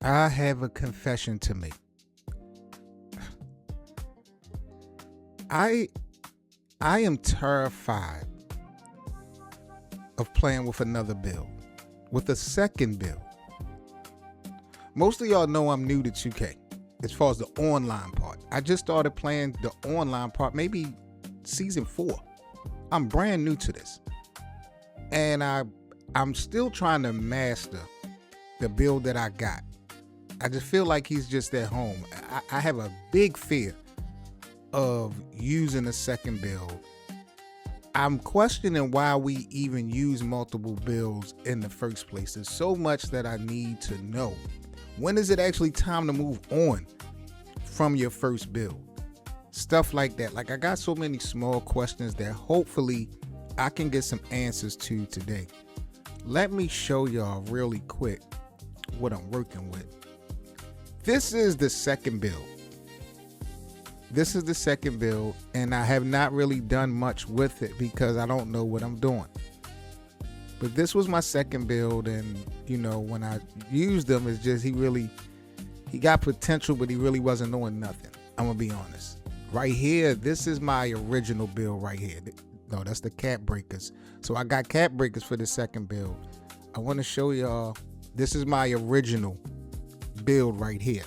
I have a confession to make. I I am terrified of playing with another build, with a second build. Most of y'all know I'm new to 2K as far as the online part. I just started playing the online part maybe season 4. I'm brand new to this. And I'm still trying to master the build that I got. I just feel like he's just at home. I have a big fear of using a second build. I'm questioning why we even use multiple builds in the first place. There's so much that I need to know. When is it actually time to move on from your first build? Stuff like that. Like, I got so many small questions that hopefully I can get some answers to today. Let me show y'all really quick what I'm working with. This is the second build. This is the second build, and I have not really done much with it because I don't know what I'm doing. But this was my second build, and you know, when I used him, it's just he got potential, but he really wasn't doing nothing. I'm gonna be honest. Right here, this is my original build right here. No, that's the Cap Breakers. So I got Cap Breakers for the second build. I want to show y'all, this is my original build right here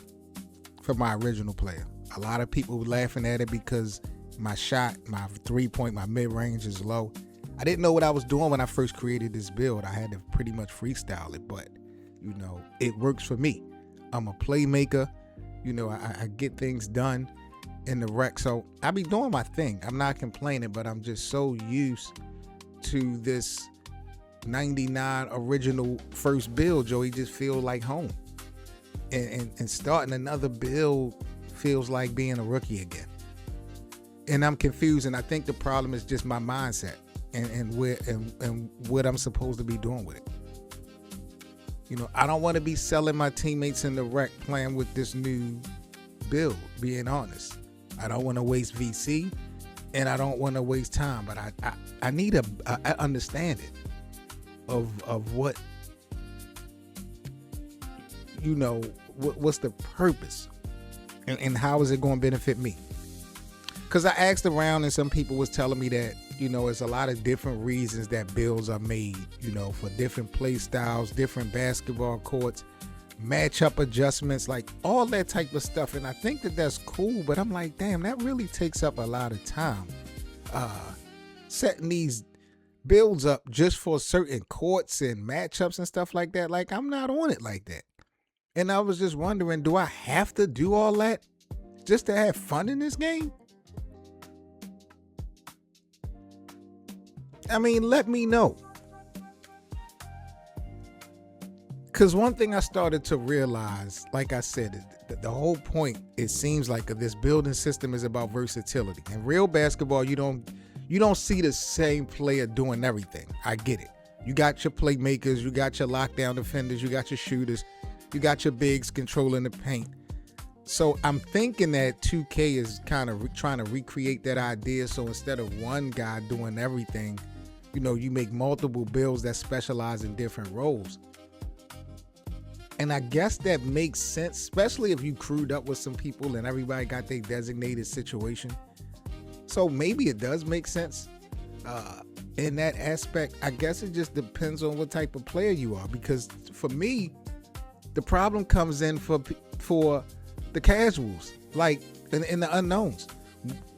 for my original player. A lot of people were laughing at it because my shot, my 3-point, my mid-range is low. I didn't know what I was doing when I first created this build. I had to pretty much freestyle it, but you know, it works for me. I'm a playmaker. You know, I get things done in the rec. So I be doing my thing. I'm not complaining, but I'm just so used to this 99 original first build, Joey, just feel like home. And starting another build feels like being a rookie again. And I'm confused, and I think the problem is just my mindset and what I'm supposed to be doing with it. You know, I don't want to be selling my teammates in the rec playing with this new build, being honest. I don't want to waste VC, and I don't want to waste time, but I need a understanding of what, you know, what's the purpose and how is it going to benefit me? Because I asked around, and some people was telling me that, you know, it's a lot of different reasons that builds are made, you know, for different play styles, different basketball courts, matchup adjustments, like all that type of stuff. And I think that that's cool, but I'm like, damn, that really takes up a lot of time. Setting these builds up just for certain courts and matchups and stuff like that. Like, I'm not on it like that. And I was just wondering, do I have to do all that just to have fun in this game? I mean, let me know. Because one thing I started to realize, like I said, the whole point, it seems like, of this building system is about versatility. In real basketball, you don't see the same player doing everything. I get it. You got your playmakers, you got your lockdown defenders, you got your shooters, you got your bigs controlling the paint. So I'm thinking that 2K is kind of trying to recreate that idea. So instead of one guy doing everything, you know, you make multiple builds that specialize in different roles. And I guess that makes sense, especially if you crewed up with some people and everybody got their designated situation. So maybe it does make sense in that aspect. I guess it just depends on what type of player you are. Because for me, the problem comes in for the casuals, like in the unknowns.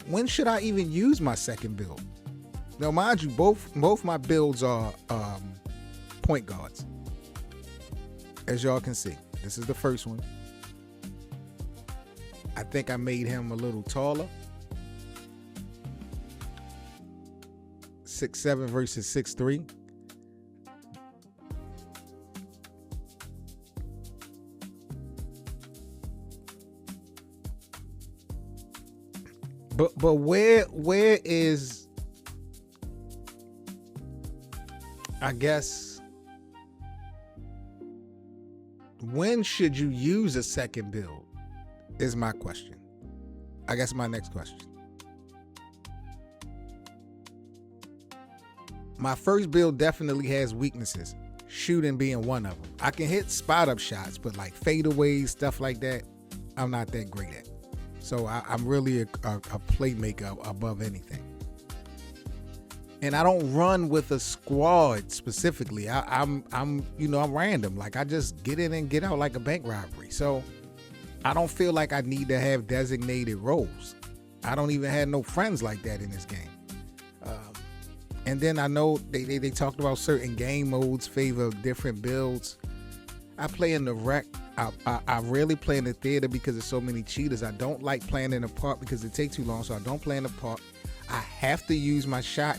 When should I even use my second build? Now, mind you, both my builds are point guards. As y'all can see, this is the first one. I think I made him a little taller. 6'7" versus 6'3". But where is, I guess, when should you use a second build is my question. I guess my next question. My first build definitely has weaknesses. shooting being one of them. I can hit spot up shots, but like fadeaways, stuff like that, I'm not that great at. So I'm really a playmaker above anything. And I don't run with a squad specifically. I'm random. Like I just get in and get out like a bank robbery. So I don't feel like I need to have designated roles. I don't even have no friends like that in this game. And then I know they talked about certain game modes favor different builds. I play in the rec. I rarely play in the theater because there's so many cheaters. I don't like playing in the park because it takes too long, so I don't play in the park. I have to use my shot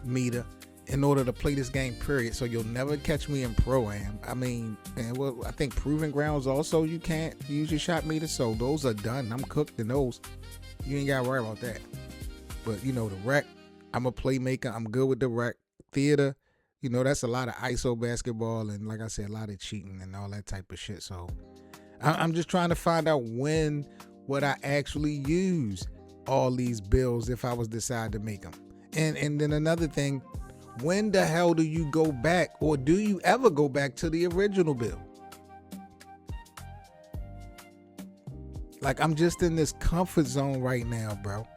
meter in order to play this game, period. So you'll never catch me in Pro-Am. I mean, I think Proving Grounds also you can't use your shot meter, so those are done. I'm cooked in those. You ain't got to worry about that. But, the rec, I'm a playmaker. I'm good with the rec. Theater, that's a lot of ISO basketball and, like I said, a lot of cheating and all that type of shit. So I'm just trying to find out when would I actually use all these builds if I was decide to make them. And then another thing, when the hell do you go back, or do you ever go back to the original build? Like, I'm just in this comfort zone right now, bro.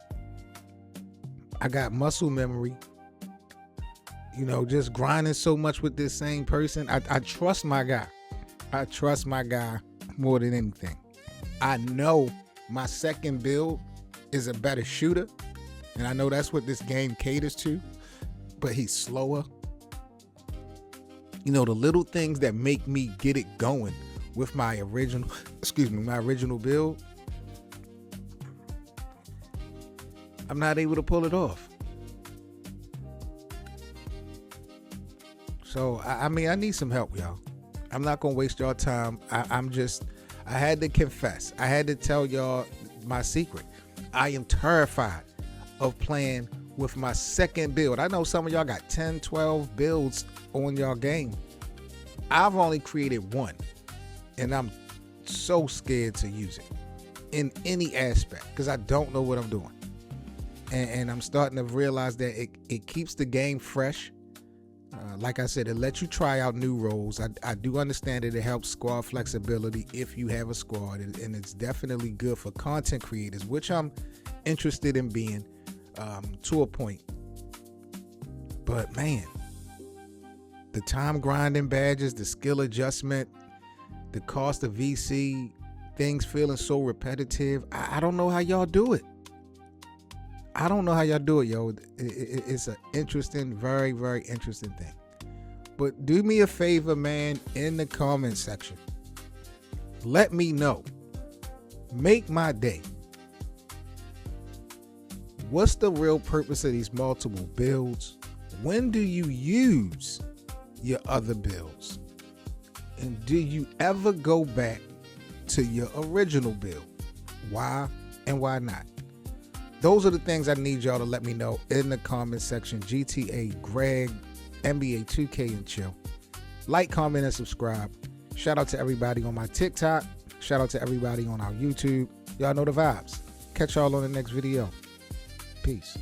I got muscle memory, just grinding so much with this same person. I trust my guy. I trust my guy more than anything. I know my second build is a better shooter, and I know that's what this game caters to, but he's slower. The little things that make me get it going with my original build, I'm not able to pull it off. So, I need some help, y'all. I'm not going to waste y'all time. I had to confess. I had to tell y'all my secret. I am terrified of playing with my second build. I know some of y'all got 10, 12 builds on y'all game. I've only created one, and I'm so scared to use it in any aspect because I don't know what I'm doing. And I'm starting to realize that it keeps the game fresh. Like I said, it lets you try out new roles. I do understand that it helps squad flexibility if you have a squad, and it's definitely good for content creators, which I'm interested in being to a point. But man, the time grinding badges, the skill adjustment, the cost of VC, things feeling so repetitive. I don't know how y'all do it. I don't know how y'all do it, yo. It's an interesting, very, very interesting thing. But do me a favor, man, in the comment section. Let me know. Make my day. What's the real purpose of these multiple builds? When do you use your other builds? And do you ever go back to your original build? Why and why not? Those are the things I need y'all to let me know in the comment section. GTA, Greg, NBA 2K, and chill. Like, comment, and subscribe. Shout out to everybody on my TikTok. Shout out to everybody on our YouTube. Y'all know the vibes. Catch y'all on the next video. Peace.